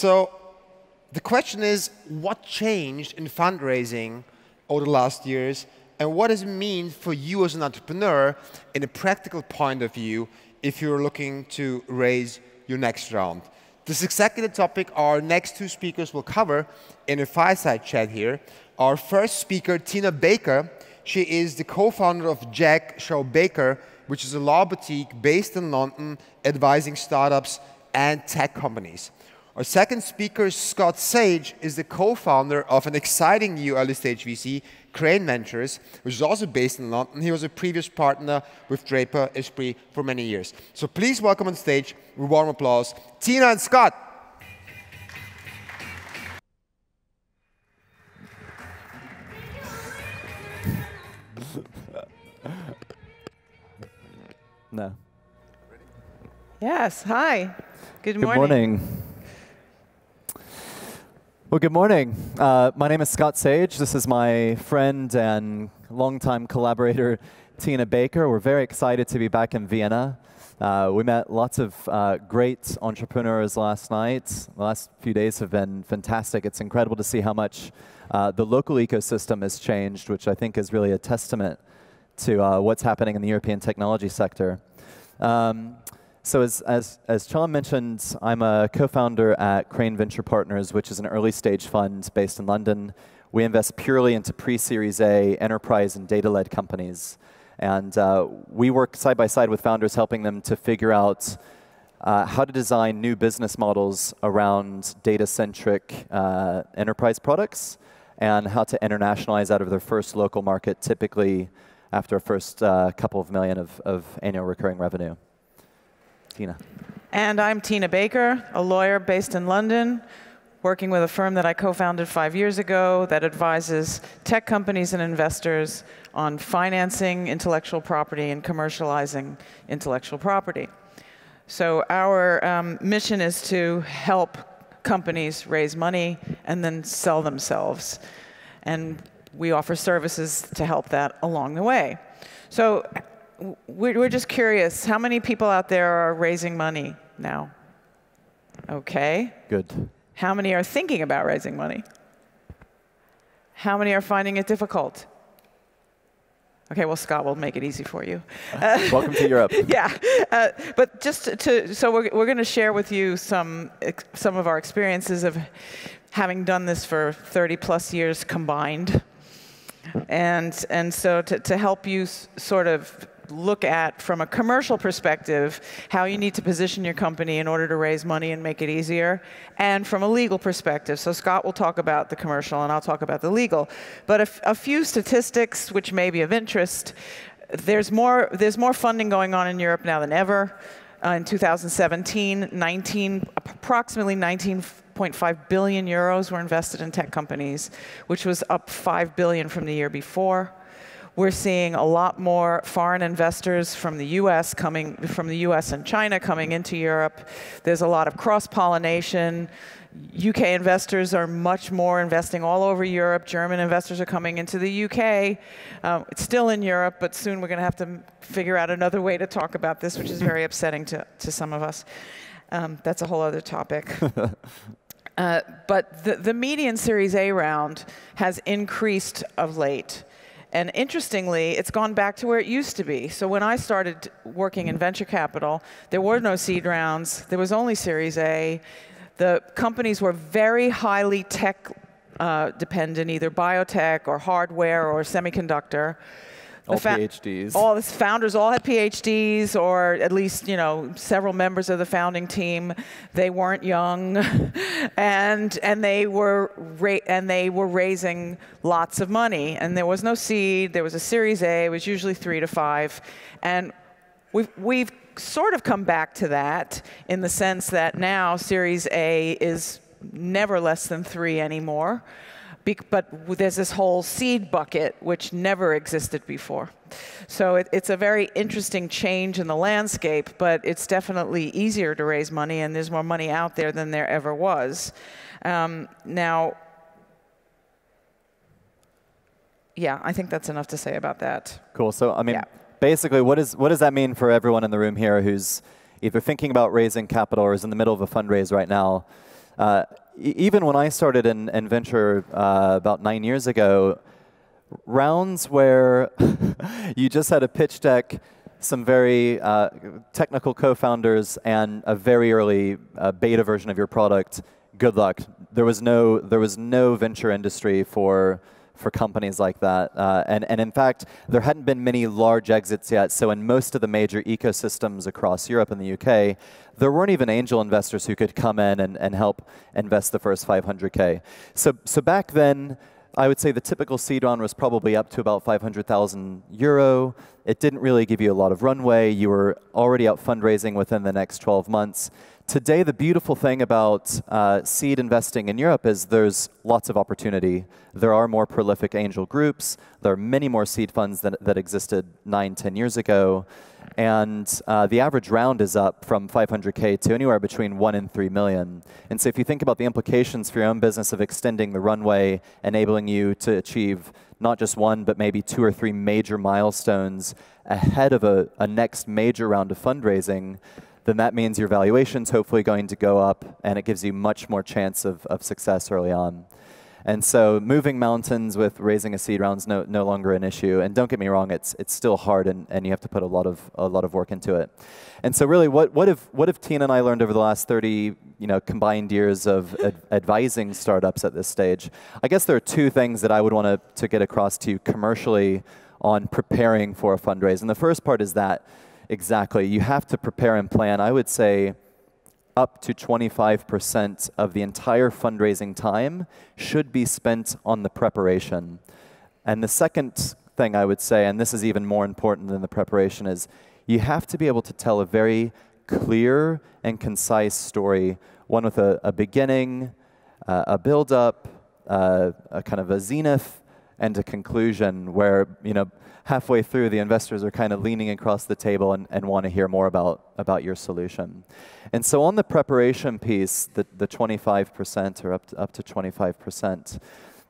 So the question is, what changed in fundraising over the last years, and what does it mean for you as an entrepreneur in a practical point of view if you're looking to raise your next round? This is exactly the topic our next two speakers will cover in a fireside chat here. Our first speaker, Tina Baker, she is the co-founder of JAG Shaw Baker, which is a law boutique based in London, advising startups and tech companies. Our second speaker, Scott Sage, is the co-founder of an exciting new early-stage VC, Crane Ventures, which is also based in London. He was a previous partner with Draper Esprit for many years. So please welcome on stage, with warm applause, Tina and Scott. No. Yes, hi. Good morning. Good morning. Well, good morning. My name is Scott Sage. This is my friend and longtime collaborator, Tina Baker. We're very excited to be back in Vienna. We met lots of great entrepreneurs last night. The last few days have been fantastic. It's incredible to see how much the local ecosystem has changed, which I think is really a testament to what's happening in the European technology sector. So as Chan mentioned, I'm a co-founder at Crane Venture Partners, which is an early-stage fund based in London. We invest purely into pre-Series A, enterprise, and data-led companies. And we work side by side with founders, helping them to figure out how to design new business models around data-centric enterprise products and how to internationalize out of their first local market, typically after a first couple of million of annual recurring revenue. Tina. And I'm Tina Baker, a lawyer based in London, working with a firm that I co-founded 5 years ago that advises tech companies and investors on financing intellectual property and commercializing intellectual property. So our mission is to help companies raise money and then sell themselves. And we offer services to help that along the way. So we're just curious, how many people out there are raising money now? Okay. Good. How many are thinking about raising money? How many are finding it difficult? Okay, well, Scott will make it easy for you. Welcome to Europe. Yeah, but just so we're going to share with you some of our experiences of having done this for 30+ years combined. And so to help you sort of look at, from a commercial perspective, how you need to position your company in order to raise money and make it easier, and from a legal perspective. So Scott will talk about the commercial, and I'll talk about the legal. But a few statistics which may be of interest. There's more funding going on in Europe now than ever. In 2017, approximately 19.5 billion euros were invested in tech companies, which was up 5 billion from the year before. We're seeing a lot more foreign investors from the US and China coming into Europe. There's a lot of cross-pollination. UK investors are much more investing all over Europe. German investors are coming into the UK. It's still in Europe, but soon we're going to have to figure out another way to talk about this, which is very upsetting to some of us. That's a whole other topic. But the median Series A round has increased of late. And interestingly, it's gone back to where it used to be. So when I started working in venture capital, there were no seed rounds. There was only Series A. The companies were very highly tech dependent, either biotech or hardware or semiconductor. All PhDs. All the founders all had PhDs, or at least, you know, several members of the founding team. They weren't young, and they were raising lots of money. And there was no seed. There was a Series A. It was usually 3 to 5, and we've sort of come back to that in the sense that now Series A is never less than 3 anymore. But there's this whole seed bucket, which never existed before. So it's a very interesting change in the landscape, but it's definitely easier to raise money, and there's more money out there than there ever was. Now, yeah, I think that's enough to say about that. Cool. So, I mean, basically, what does that mean for everyone in the room here who's either thinking about raising capital or is in the middle of a fundraise right now? Even when I started in venture about 9 years ago, rounds where you just had a pitch deck, some very technical co-founders, and a very early beta version of your product, good luck. There was no venture industry for companies like that. And in fact, there hadn't been many large exits yet. So in most of the major ecosystems across Europe and the UK, there weren't even angel investors who could come in and help invest the first 500K. So back then, I would say the typical seed round was probably up to about 500,000 euro. It didn't really give you a lot of runway. You were already out fundraising within the next 12 months. Today, the beautiful thing about seed investing in Europe is there's lots of opportunity. There are more prolific angel groups. There are many more seed funds that existed 9, 10 years ago. And the average round is up from 500K to anywhere between 1 and 3 million. And so if you think about the implications for your own business of extending the runway, enabling you to achieve not just 1, but maybe 2 or 3 major milestones ahead of a next major round of fundraising, then that means your valuation's hopefully going to go up, and it gives you much more chance of success early on. And so moving mountains with raising a seed round's no longer an issue. And don't get me wrong, it's still hard, and you have to put a lot of work into it. And so really, what have Tina and I learned over the last 30 combined years of advising startups at this stage? I guess there are 2 things that I would want to get across to you commercially on preparing for a fundraise. And the first part is that exactly you have to prepare and plan. I would say up to 25% of the entire fundraising time should be spent on the preparation. And the second thing I would say, and this is even more important than the preparation, is you have to be able to tell a very clear and concise story, one with a beginning, a build-up, a kind of a zenith, and a conclusion where, halfway through, the investors are kind of leaning across the table and want to hear more about your solution. And so on the preparation piece, the 25% or up to 25%,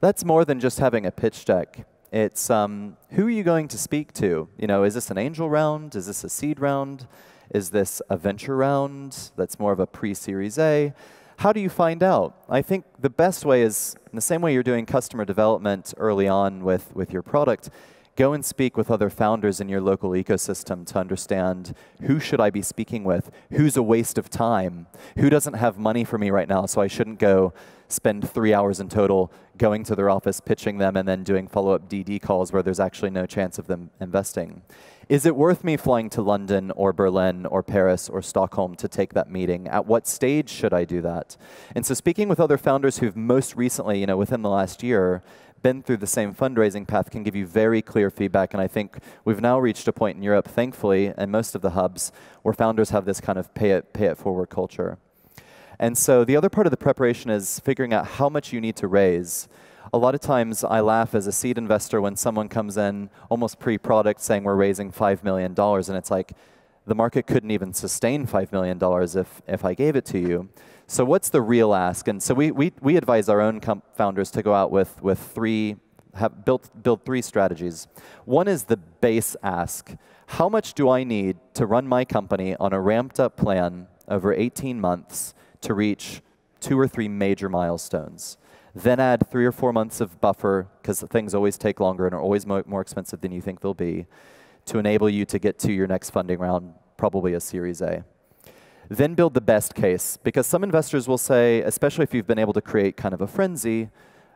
that's more than just having a pitch deck. It's who are you going to speak to? Is this an angel round? Is this a seed round? Is this a venture round that's more of a pre-Series A? How do you find out? I think the best way is, in the same way you're doing customer development early on with your product, go and speak with other founders in your local ecosystem to understand who should I be speaking with, who's a waste of time, who doesn't have money for me right now, so I shouldn't go spend 3 hours in total going to their office, pitching them, and then doing follow-up DD calls where there's actually no chance of them investing. Is it worth me flying to London or Berlin or Paris or Stockholm to take that meeting? At what stage should I do that? And so speaking with other founders who've most recently, within the last year, been through the same fundraising path can give you very clear feedback. And I think we've now reached a point in Europe, thankfully, and most of the hubs, where founders have this kind of pay it forward culture. And so the other part of the preparation is figuring out how much you need to raise. A lot of times I laugh as a seed investor when someone comes in almost pre-product saying we're raising $5 million, and it's like the market couldn't even sustain $5 million if I gave it to you. So what's the real ask? And so we advise our own founders to go out with build 3 strategies. One is the base ask. How much do I need to run my company on a ramped up plan over 18 months to reach 2 or 3 major milestones? Then add 3 or 4 months of buffer, because things always take longer and are always more expensive than you think they'll be, to enable you to get to your next funding round, probably a Series A. Then build the best case, because some investors will say, especially if you've been able to create kind of a frenzy,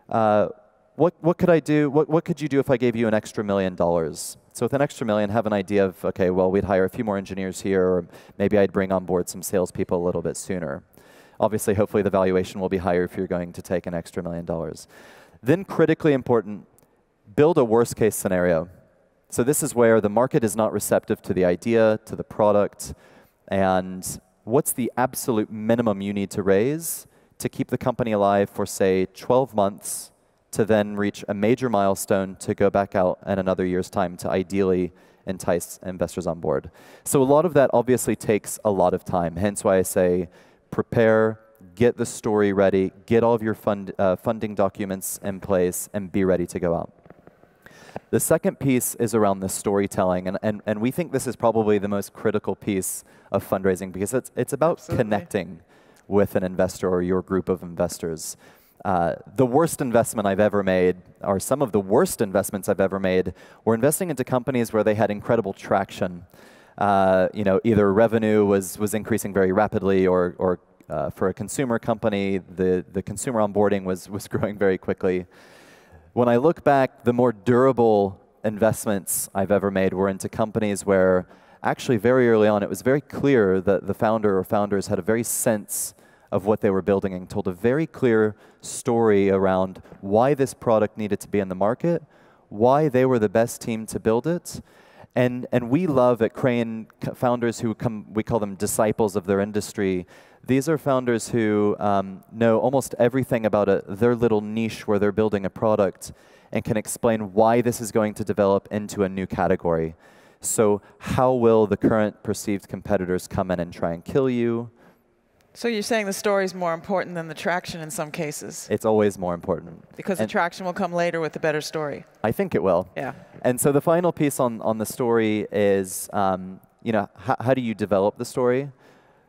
what could I do? What could you do if I gave you an extra $1 million? So with an extra $1 million, have an idea of, okay, well, we'd hire a few more engineers here, or maybe I'd bring on board some salespeople a little bit sooner. Obviously, hopefully the valuation will be higher if you're going to take an extra $1 million. Then critically important, build a worst case scenario. So this is where the market is not receptive to the idea, to the product, and what's the absolute minimum you need to raise to keep the company alive for, say, 12 months, to then reach a major milestone to go back out in another year's time to ideally entice investors on board. So a lot of that obviously takes a lot of time, hence why I say prepare, get the story ready, get all of your funding documents in place, and be ready to go out. The second piece is around the storytelling, and we think this is probably the most critical piece of fundraising, because it's about connecting with an investor or your group of investors. The worst investment I've ever made, or some of the worst investments I've ever made, were investing into companies where they had incredible traction. Either revenue was increasing very rapidly, or for a consumer company, the consumer onboarding was growing very quickly. When I look back, the more durable investments I've ever made were into companies where actually very early on it was very clear that the founder or founders had a very sense of what they were building and told a very clear story around why this product needed to be in the market, why they were the best team to build it. And we love at Crane founders who we call them disciples of their industry. These are founders who know almost everything about their little niche where they're building a product and can explain why this is going to develop into a new category. So how will the current perceived competitors come in and try and kill you? So you're saying the story is more important than the traction in some cases? It's always more important. Because the traction will come later with the better story. I think it will. Yeah. And so the final piece on the story is, how do you develop the story?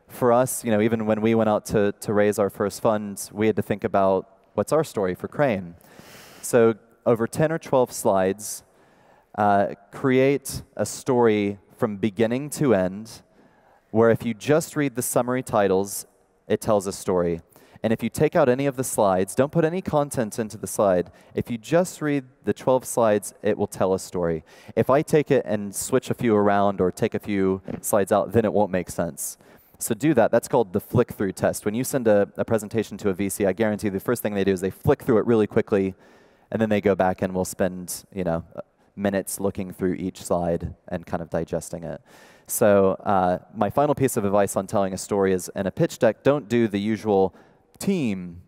For us, even when we went out to raise our first funds, we had to think about what's our story for Crane. So over 10 or 12 slides, create a story from beginning to end, where if you just read the summary titles, it tells a story. And if you take out any of the slides, don't put any content into the slide. If you just read the 12 slides, it will tell a story. If I take it and switch a few around or take a few slides out, then it won't make sense. So do that. That's called the flick-through test. When you send a presentation to a VC, I guarantee the first thing they do is they flick through it really quickly, and then they go back and will spend minutes looking through each slide and kind of digesting it. So my final piece of advice on telling a story is, in a pitch deck, don't do the usual team,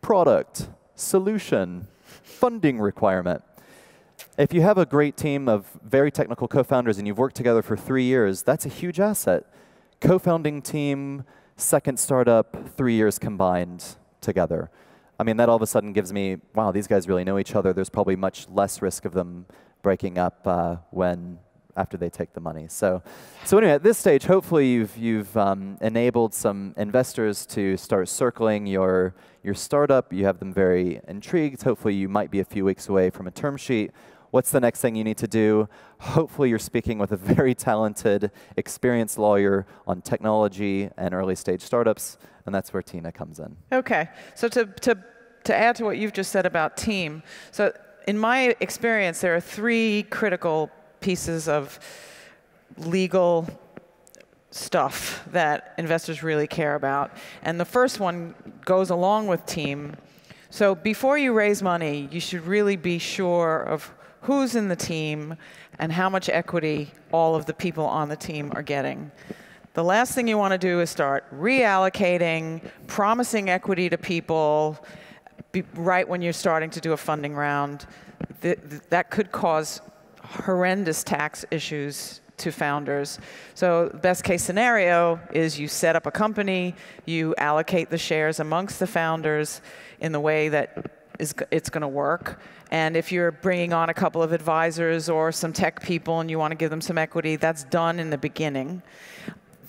product, solution, funding requirement. If you have a great team of very technical co-founders and you've worked together for 3 years, that's a huge asset. Co-founding team, second startup, 3 years combined together. I mean, that all of a sudden gives me, wow, these guys really know each other. There's probably much less risk of them breaking up after they take the money. So anyway, at this stage, hopefully you've enabled some investors to start circling your startup. You have them very intrigued. Hopefully you might be a few weeks away from a term sheet. What's the next thing you need to do? Hopefully you're speaking with a very talented, experienced lawyer on technology and early stage startups, and that's where Tina comes in. Okay, so to add to what you've just said about team, so in my experience, there are 3 critical pieces of legal stuff that investors really care about. And the first one goes along with team. So before you raise money, you should really be sure of who's in the team and how much equity all of the people on the team are getting. The last thing you want to do is start reallocating, promising equity to people right when you're starting to do a funding round. That could cause horrendous tax issues to founders. So best case scenario is you set up a company, you allocate the shares amongst the founders in the way that it's going to work. And if you're bringing on a couple of advisors or some tech people and you want to give them some equity, that's done in the beginning.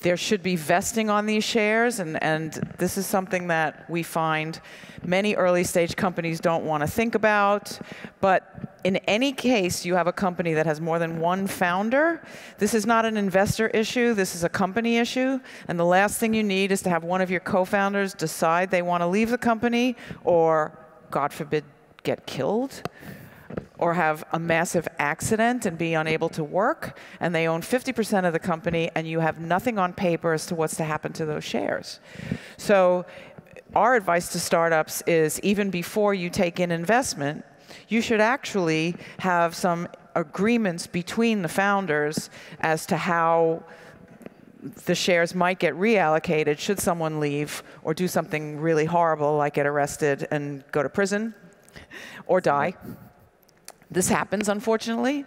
There should be vesting on these shares, and this is something that we find many early stage companies don't want to think about. But in any case, you have a company that has more than one founder. This is not an investor issue. This is a company issue. And the last thing you need is to have one of your co-founders decide they want to leave the company or, God forbid, get killed, or have a massive accident and be unable to work, and they own 50% of the company, and you have nothing on paper as to what's to happen to those shares. So our advice to startups is, even before you take in investment, you should actually have some agreements between the founders as to how the shares might get reallocated should someone leave or do something really horrible like get arrested and go to prison or die. This happens, unfortunately.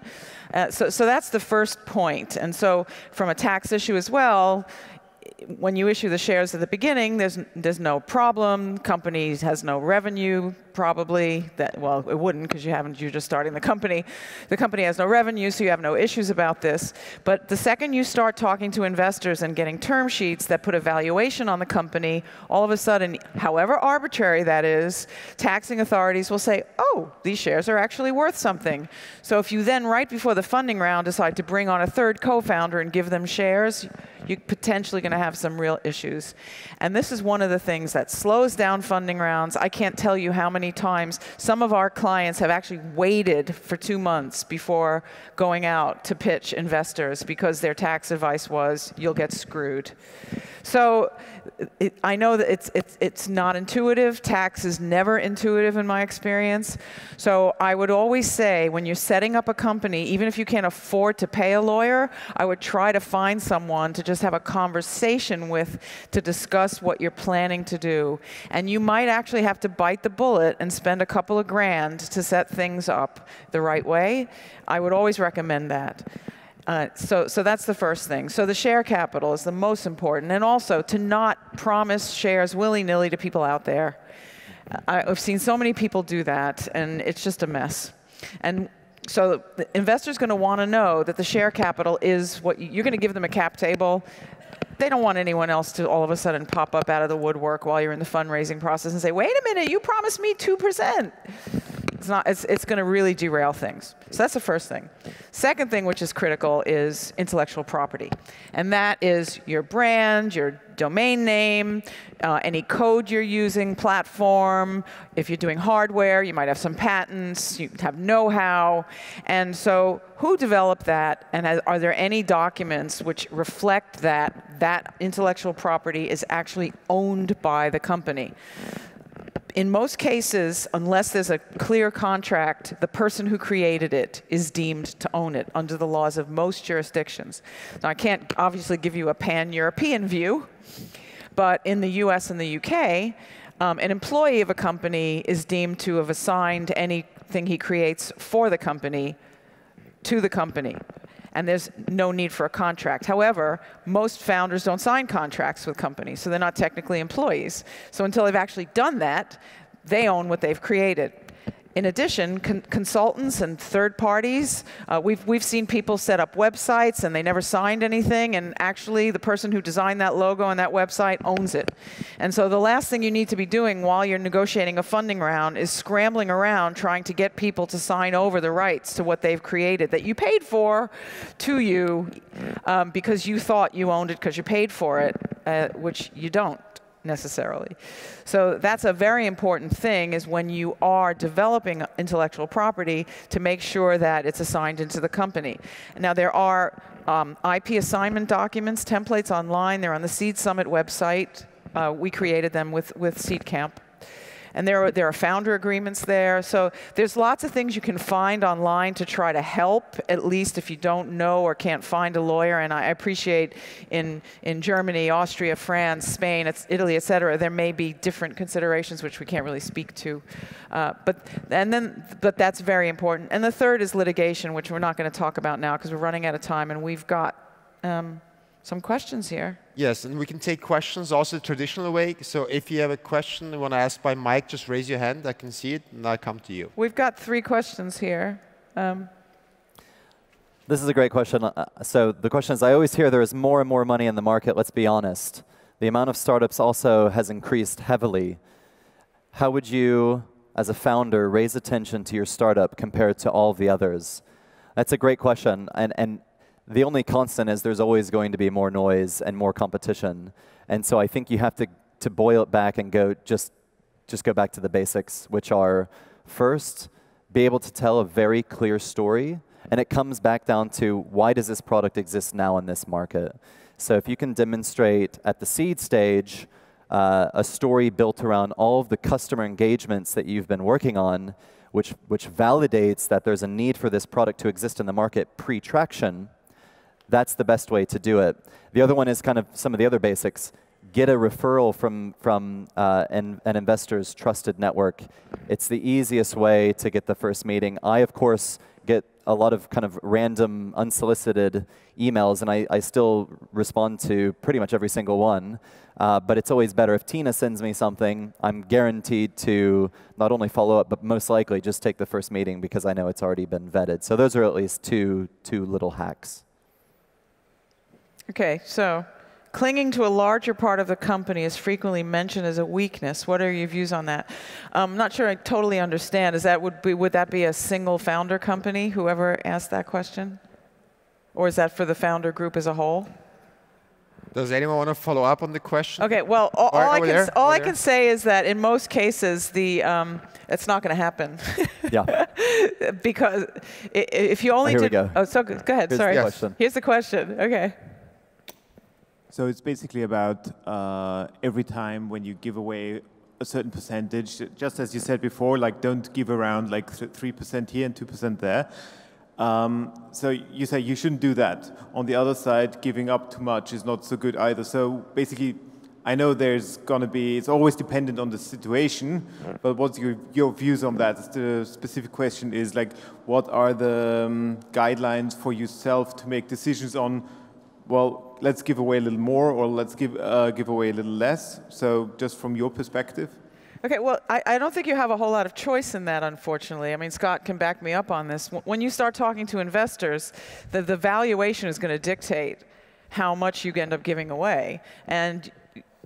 So that's the first point. And so from a tax issue as well, when you issue the shares at the beginning, there's no problem. Company has no revenue probably, well, it wouldn't because you're just starting the company. The company has no revenue, so you have no issues about this. But the second you start talking to investors and getting term sheets that put a valuation on the company, all of a sudden, however arbitrary that is, taxing authorities will say, oh, these shares are actually worth something. So if you then, right before the funding round, decide to bring on a third co-founder and give them shares, you're potentially going to have some real issues. And this is one of the things that slows down funding rounds. I can't tell you how many times some of our clients have actually waited for 2 months before going out to pitch investors because their tax advice was, you'll get screwed. So I know that it's not intuitive. Tax is never intuitive in my experience. So I would always say, when you're setting up a company, even if you can't afford to pay a lawyer, I would try to find someone to just have a conversation with to discuss what you're planning to do. And you might actually have to bite the bullet and spend a couple of grand to set things up the right way. I would always recommend that. So that's the first thing. So the share capital is the most important. And also to not promise shares willy-nilly to people out there. I've seen so many people do that, and it's just a mess. And so the investor's going to want to know that the share capital is what you're going to give them a cap table. They don't want anyone else to all of a sudden pop up out of the woodwork while you're in the fundraising process and say, wait a minute, you promised me 2%. It's going to really derail things. So that's the first thing. Second thing, which is critical, is intellectual property. And that is your brand, your domain name, any code you're using, platform. If you're doing hardware, you might have some patents, you have know-how. And so who developed that? And are there any documents which reflect that that intellectual property is actually owned by the company? In most cases, unless there's a clear contract, the person who created it is deemed to own it under the laws of most jurisdictions. Now, I can't obviously give you a pan-European view, but in the US and the UK, an employee of a company is deemed to have assigned anything he creates for the company to the company. And there's no need for a contract. However, most founders don't sign contracts with companies, so they're not technically employees. So until they've actually done that, they own what they've created. In addition, consultants and third parties, we've seen people set up websites and they never signed anything, and actually the person who designed that logo and that website owns it. And so the last thing you need to be doing while you're negotiating a funding round is scrambling around trying to get people to sign over the rights to what they've created that you paid for to you because you thought you owned it because you paid for it, which you don't necessarily. So that's a very important thing, is when you are developing intellectual property to make sure that it's assigned into the company. Now there are IP assignment documents, templates online. They're on the Seed Summit website. We created them with Seed Camp. And there are founder agreements there. So there's lots of things you can find online to try to help, at least if you don't know or can't find a lawyer. And I appreciate in Germany, Austria, France, Spain, Italy, et cetera, there may be different considerations which we can't really speak to. But that's very important. And the third is litigation, which we're not going to talk about now because we're running out of time. And we've got some questions here. Yes, and we can take questions also the traditional way. So if you have a question you want to ask by mic, just raise your hand. I can see it, and I'll come to you. We've got 3 questions here. This is a great question. So the question is, I always hear there is more and more money in the market. Let's be honest. The amount of startups also has increased heavily. How would you, as a founder, raise attention to your startup compared to all of the others? That's a great question. And the only constant is there's always going to be more noise and more competition. And so I think you have to boil it back and go just go back to the basics, which are, first, be able to tell a very clear story. And it comes back down to, why does this product exist now in this market? So if you can demonstrate at the seed stage a story built around all of the customer engagements that you've been working on, which validates that there's a need for this product to exist in the market pre-traction, that's the best way to do it. The other one is kind of some of the other basics. Get a referral from an investor's trusted network. It's the easiest way to get the first meeting. I, of course, get a lot of kind of random, unsolicited emails, and I still respond to pretty much every single one. But it's always better if Tina sends me something, I'm guaranteed to not only follow up, but most likely just take the first meeting because I know it's already been vetted. So those are at least two little hacks. Okay, so clinging to a larger part of the company is frequently mentioned as a weakness. What are your views on that? I'm not sure I totally understand. Would that be a single founder company, whoever asked that question? Or is that for the founder group as a whole? Does anyone want to follow up on the question? Okay, well, all I can say is that in most cases, it's not going to happen. Yeah. Because if you only Here did... we go. Oh, so go ahead, Here's sorry. the question. Here's the question, okay. So it's basically about every time when you give away a certain percentage, just as you said before, like don't give around like 3% here and 2% there. So you say you shouldn't do that. On the other side, giving up too much is not so good either. So basically, I know there's going to be, it's always dependent on the situation, but what's your views on that? The specific question is like, what are the guidelines for yourself to make decisions on, well, let's give away a little more or let's give away a little less? So just from your perspective. Okay, well, I don't think you have a whole lot of choice in that, unfortunately. I mean, Scott can back me up on this. When you start talking to investors, the valuation is going to dictate how much you end up giving away. And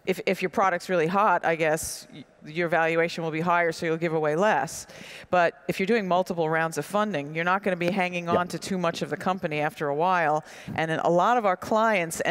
if your product's really hot, I guess your valuation will be higher, so you'll give away less. But if you're doing multiple rounds of funding, you're not going to be hanging on to too much of the company after a while. And a lot of our clients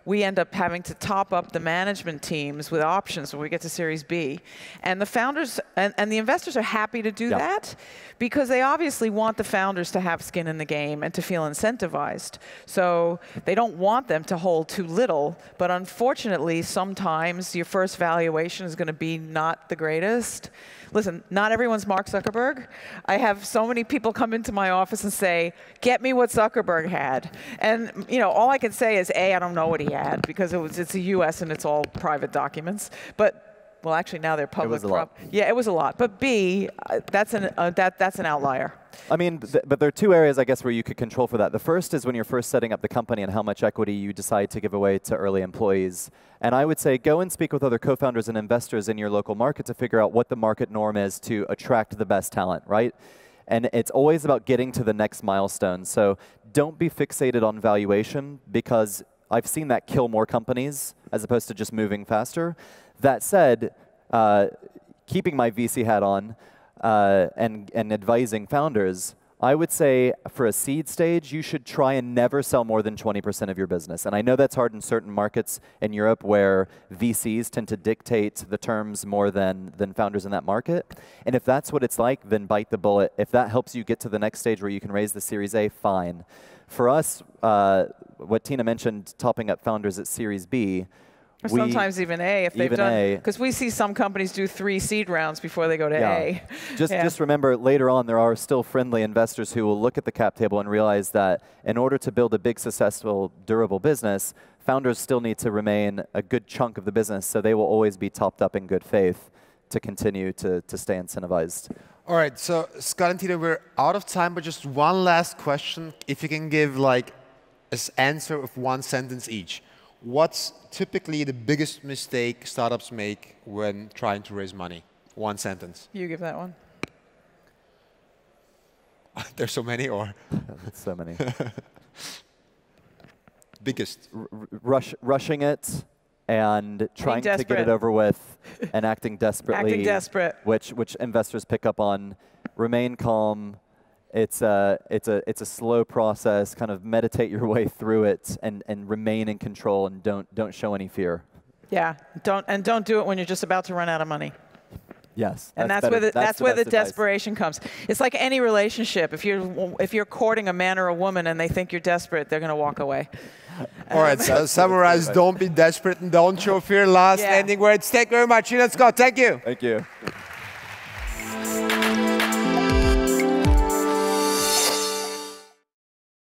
we end up having to top up the management teams with options when we get to Series B. And the founders and the investors are happy to do that because they obviously want the founders to have skin in the game and to feel incentivized. So they don't want them to hold too little, but unfortunately, sometimes your first valuation is going to be not the greatest. Listen, not everyone's Mark Zuckerberg. I have so many people come into my office and say, get me what Zuckerberg had. And all I can say is, A, I don't know what he had because it's the US and it's all private documents. But, well, actually now they're public. It was a lot. Yeah, it was a lot. But B, that's an outlier. I mean, but there are two areas, I guess, where you could control for that. The first is when you're first setting up the company and how much equity you decide to give away to early employees. And I would say go and speak with other co-founders and investors in your local market to figure out what the market norm is to attract the best talent, right? And it's always about getting to the next milestone. So don't be fixated on valuation because I've seen that kill more companies as opposed to just moving faster. That said, keeping my VC hat on, and advising founders, I would say for a seed stage, you should try and never sell more than 20% of your business. And I know that's hard in certain markets in Europe where VCs tend to dictate the terms more than founders in that market. And if that's what it's like, then bite the bullet. If that helps you get to the next stage where you can raise the Series A, fine. For us, what Tina mentioned, topping up founders at Series B, or sometimes even A, if they've done, because we see some companies do 3 seed rounds before they go to A. Just remember, later on, there are still friendly investors who will look at the cap table and realize that in order to build a big, successful, durable business, founders still need to remain a good chunk of the business, so they will always be topped up in good faith to continue to stay incentivized. All right, so Scott and Tina, we're out of time, but just one last question. If you can give like an answer of one sentence each. What's typically the biggest mistake startups make when trying to raise money? One sentence. You give that one. There's so many, or? That's so many. Biggest. Rushing it and trying to get it over with and acting desperately. Acting desperate. Which investors pick up on. Remain calm. It's a slow process. Kind of meditate your way through it and remain in control and don't show any fear. Yeah, don't do it when you're just about to run out of money. Yes, and that's where the desperation comes. It's like any relationship. If you're courting a man or a woman and they think you're desperate, they're going to walk away. All right, so summarize: don't be desperate and don't show fear. Last ending words. Thank you very much, Tina and Scott. Thank you. Thank you.